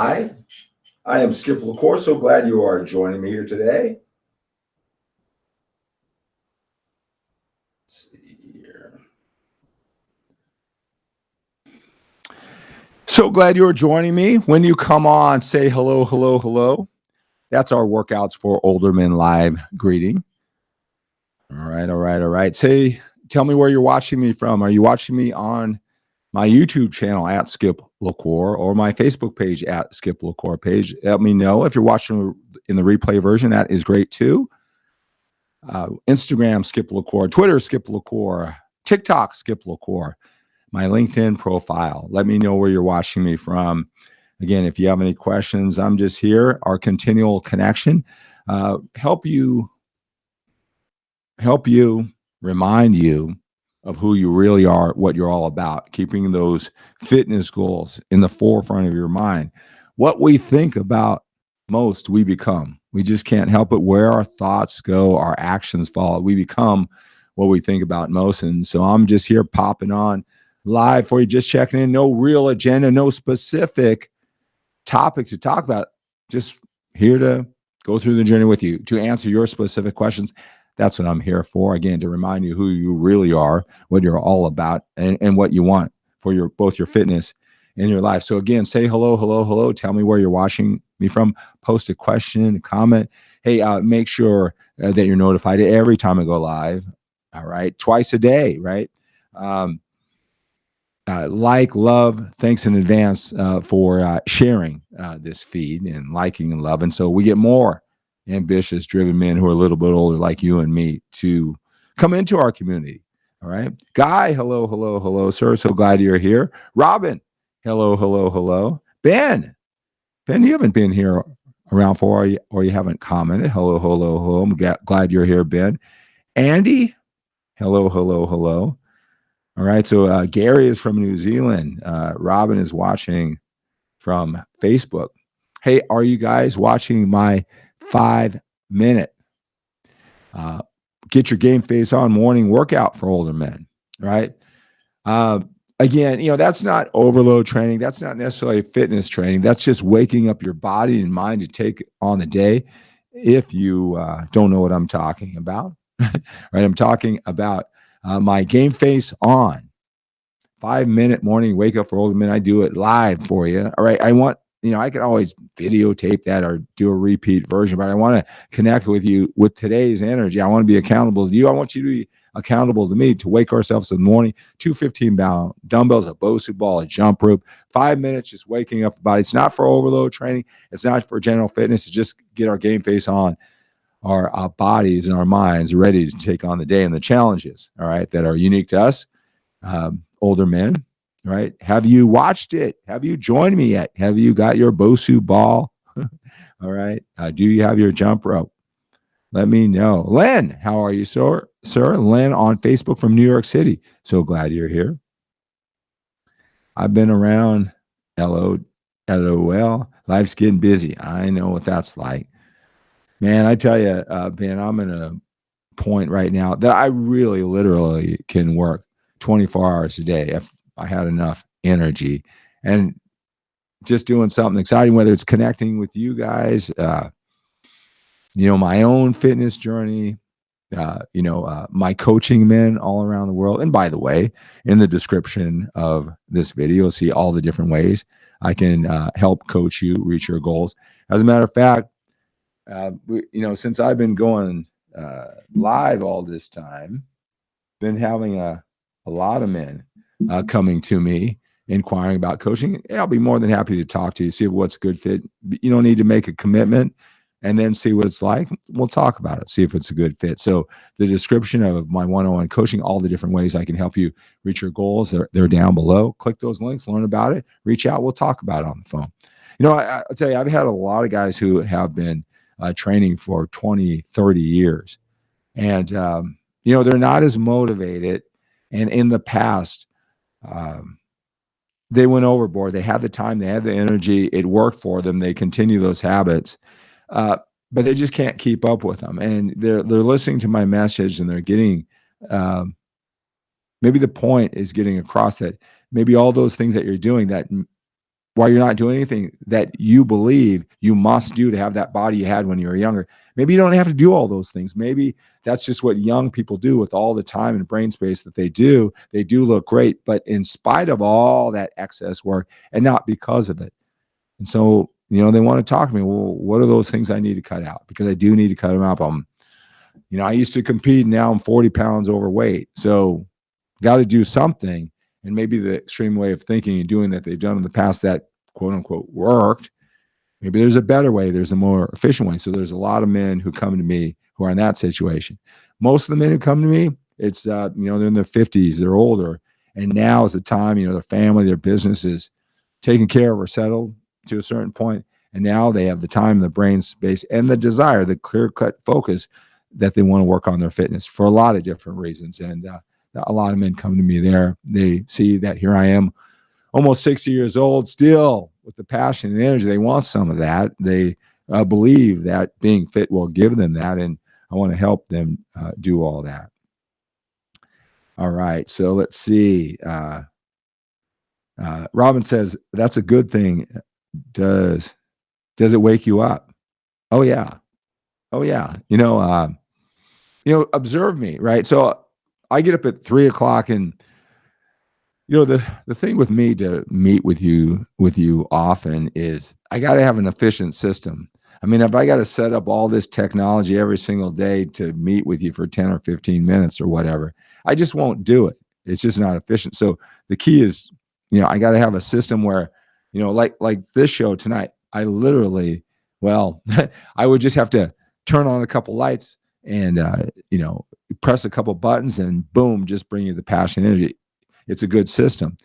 Hi, I am 𝗬𝗂'𝘃𝗲. So glad you are joining me here today. Let's see here. So glad you're joining me. When you come on, say hello, hello, hello. That's our Workouts for Older Men live greeting. All right, all right, all right. Tell me where you're watching me from. Are you watching me on my YouTube channel at 𝗬𝗂'𝘃𝗲 or my Facebook page at 𝗬𝗂'𝘃𝗲 page? Let me know if you're watching in the replay version. That is great too. Instagram 𝗬𝗂'𝘃𝗲, Twitter 𝗬𝗂'𝘃𝗃, TikTok 𝗬𝗂'𝘃𝗃, my LinkedIn profile. Let me know where you're watching me from. Again, if you have any questions, I'm just here. Our continual connection, help you remind you of who you really are, what you're all about, keeping those fitness goals in the forefront of your mind. What we think about most, we become. We just can't help it. Where our thoughts go, our actions follow. We become what we think about most. And so I'm just here popping on live for you, just checking in. No real agenda, no specific topic to talk about. Just here to go through the journey with you, to answer your specific questions. That's what I'm here for. Again, to remind you who you really are, what you're all about, and what you want for both your fitness and your life. So again, say hello, hello, hello. Tell me where you're watching me from. Post a question, a comment. Hey, make sure that you're notified every time I go live. All right, twice a day, right? Like, love, thanks in advance for sharing this feed and liking and loving. So we get more ambitious, driven men who are a little bit older like you and me to come into our community. All right. Guy, hello, hello, hello, sir. So glad you're here. Robin, hello, hello, hello. Ben, you haven't been here around for, or you haven't commented. Hello, hello, hello. I'm glad you're here, Ben. Andy, hello, hello, hello. All right. So Gary is from New Zealand. Robin is watching from Facebook. Hey, are you guys watching my 5-minute get your game face on morning workout for older men? Right. Again, that's not overload training. That's not necessarily fitness training. That's just waking up your body and mind to take on the day. If you don't know what I'm talking about, right? I'm talking about my game face on 5-minute morning wake up for older men. I do it live for you. All right. I want, I can always videotape that or do a repeat version, but I want to connect with you with today's energy. I want to be accountable to you. I want you to be accountable to me, to wake ourselves in the morning. 2 15-pound dumbbells, a BOSU ball, a jump rope, 5 minutes, just waking up the body. It's not for overload training. It's not for general fitness. It's just get our game face on, our bodies and our minds ready to take on the day and the challenges, all right, that are unique to us, older men, right? Have you watched it? Have you joined me yet? Have you got your BOSU ball? All right. Do you have your jump rope? Let me know. Len, how are you, sir? Len on Facebook from New York City. So glad you're here. I've been around. LOL. Life's getting busy. I know what that's like. Man, I tell you, Ben, I'm in a point right now that I really literally can work 24 hours a day if I had enough energy, and just doing something exciting, whether it's connecting with you guys, my own fitness journey, my coaching men all around the world. And by the way, in the description of this video, you'll see all the different ways I can help coach you reach your goals. As a matter of fact, since I've been going live all this time, been having a lot of men coming to me inquiring about coaching. I'll be more than happy to talk to you, see what's a good fit. You don't need to make a commitment and then see what it's like. We'll talk about it, see if it's a good fit. So the description of my one-on-one coaching, all the different ways I can help you reach your goals, they're down below. Click those links, learn about it, reach out. We'll talk about it on the phone. I'll tell you, I've had a lot of guys who have been training for 20, 30 years. And, they're not as motivated. And in the past, they went overboard. They had the time, they had the energy, it worked for them. They continue those habits, but they just can't keep up with them. And they're listening to my message, and they're getting, maybe the point is getting across that maybe all those things that you're doing that while you're not doing anything that you believe you must do to have that body you had when you were younger. Maybe you don't have to do all those things. Maybe that's just what young people do with all the time and brain space that they do. They do look great, but in spite of all that excess work and not because of it. And so, you know, they want to talk to me. Well, what are those things I need to cut out? Because I do need to cut them out. You know, I used to compete. Now I'm 40 pounds overweight. So got to do something. And maybe the extreme way of thinking and doing that they've done in the past that quote unquote worked. Maybe there's a better way. There's a more efficient way. So there's a lot of men who come to me who are in that situation. Most of the men who come to me, it's, you know, they're in their 50s, they're older. And now is the time, you know, their family, their business is taken care of or settled to a certain point. And now they have the time, the brain space, and the desire, the clear-cut focus that they want to work on their fitness for a lot of different reasons. And a lot of men come to me there. They see that here I am, almost 60 years old, still with the passion and energy. They want some of that. They believe that being fit will give them that, and I want to help them do all that. All right, so let's see. Robin says, that's a good thing. Does it wake you up? Oh, yeah. Oh, yeah. You know, observe me, right? So I get up at 3 o'clock, and you know, the thing with me to meet with you often is I got to have an efficient system. I mean, if I got to set up all this technology every single day to meet with you for 10 or 15 minutes or whatever, I just won't do it. It's just not efficient. So the key is, you know, I got to have a system where, you know, like this show tonight, I literally, well, I would just have to turn on a couple lights and, you know, press a couple buttons and boom, just bring you the passion and energy. It's a good system.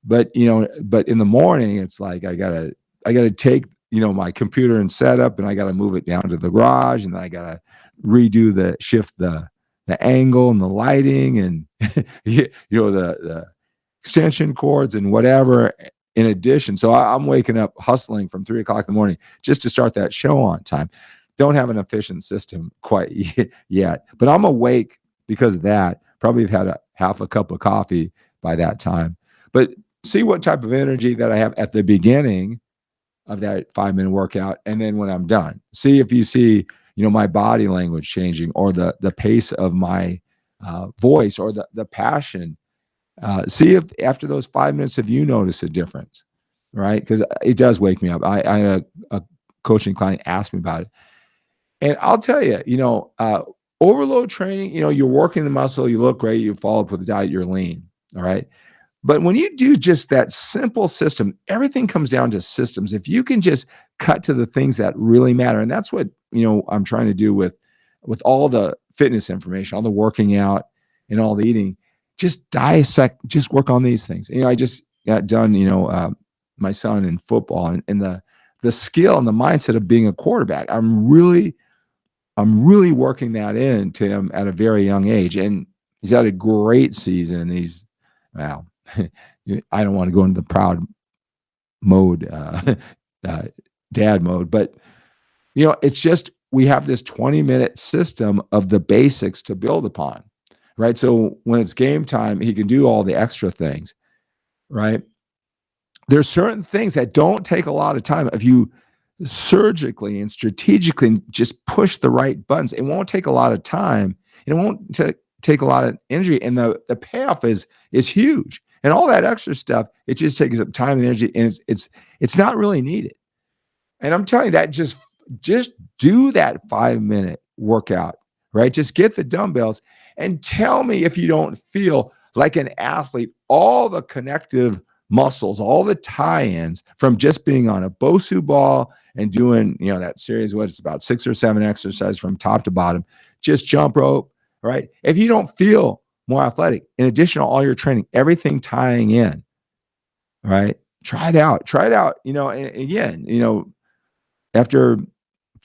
But, you know, but in the morning, it's like, I gotta take, you know, my computer and setup, and I got to move it down to the garage, and then I got to redo shift the angle and the lighting and, you know, the extension cords and whatever in addition. So I'm waking up hustling from 3 o'clock in the morning just to start that show on time. Don't have an efficient system quite yet, but I'm awake because of that. Probably have had half a cup of coffee by that time. But see what type of energy that I have at the beginning of that 5-minute workout, and then when I'm done. See if you see, you know, my body language changing, or the pace of my voice, or the passion. See if after those 5 minutes, if you notice a difference, right? Because it does wake me up. I had a coaching client ask me about it. And I'll tell you, you know, overload training, you know, you're working the muscle, you look great, you follow up with a diet, you're lean, all right? But when you do just that simple system, everything comes down to systems. If you can just cut to the things that really matter, and that's what, you know, I'm trying to do with all the fitness information, all the working out and all the eating, just dissect, just work on these things. You know, I just got done, you know, my son in football, and the skill and the mindset of being a quarterback. I'm really working that into him at a very young age, and he's had a great season. He's, wow, I don't want to go into the proud mode, dad mode, but you know, it's just, we have this 20-minute system of the basics to build upon, right? So when it's game time, he can do all the extra things, right? There's certain things that don't take a lot of time. If you surgically and strategically just push the right buttons, it won't take a lot of time, and it won't take a lot of energy, and the payoff is huge. And all that extra stuff, it just takes up time and energy, and it's not really needed. And I'm telling you that just do that 5-minute workout, right? Just get the dumbbells and tell me if you don't feel like an athlete. All the connective muscles, all the tie-ins from just being on a BOSU ball and doing, you know, that series, what it's about 6 or 7 exercises from top to bottom, just jump rope, right? If you don't feel more athletic, in addition to all your training, everything tying in, right? Try it out, you know, and again, you know, after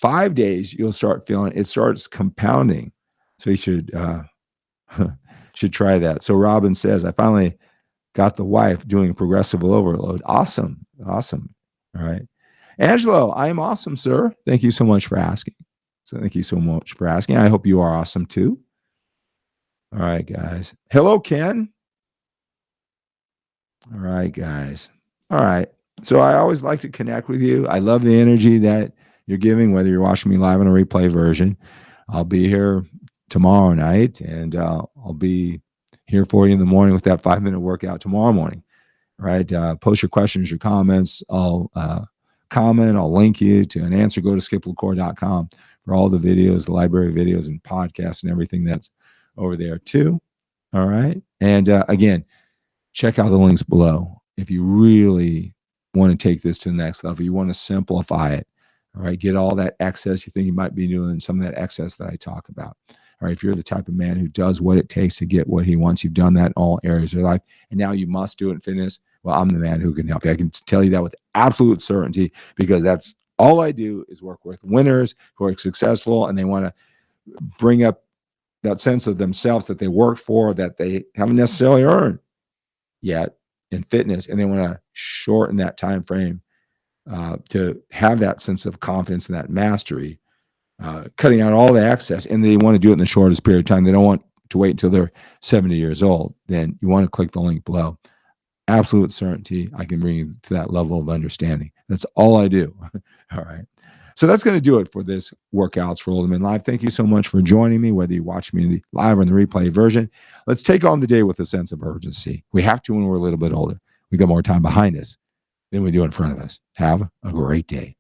5 days, you'll start feeling it starts compounding. So you should try that. So Robin says, I finally got the wife doing progressive overload. Awesome. All right. Angelo, I am awesome, sir. Thank you so much for asking. I hope you are awesome too. All right, guys. Hello, Ken. All right, guys. All right. So I always like to connect with you. I love the energy that you're giving, whether you're watching me live on a replay version. I'll be here tomorrow night, and I'll be here for you in the morning with that 5-minute workout tomorrow morning. Right? Post your questions, your comments. I'll comment. I'll link you to an answer. Go to 𝗬𝗂𝘃𝗲.com for all the videos, the library videos, and podcasts, and everything that's over there too. All right. And again, check out the links below if you really want to take this to the next level. You want to simplify it. All right. Get all that excess you think you might be doing, some of that excess that I talk about. All right. If you're the type of man who does what it takes to get what he wants, you've done that in all areas of your life, and now you must do it in fitness. Well, I'm the man who can help you. I can tell you that with absolute certainty, because that's all I do is work with winners who are successful, and they want to bring up that sense of themselves that they work for, that they haven't necessarily earned yet in fitness, and they want to shorten that time frame to have that sense of confidence and that mastery, cutting out all the excess, and they want to do it in the shortest period of time. They don't want to wait until they're 70 years old. Then you want to click the link below. Absolute certainty, I can bring you to that level of understanding. That's all I do. All right. So that's going to do it for this Workouts for Older Men Live. Thank you so much for joining me, whether you watch me live or in the replay version. Let's take on the day with a sense of urgency. We have to when we're a little bit older. We got more time behind us than we do in front of us. Have a great day.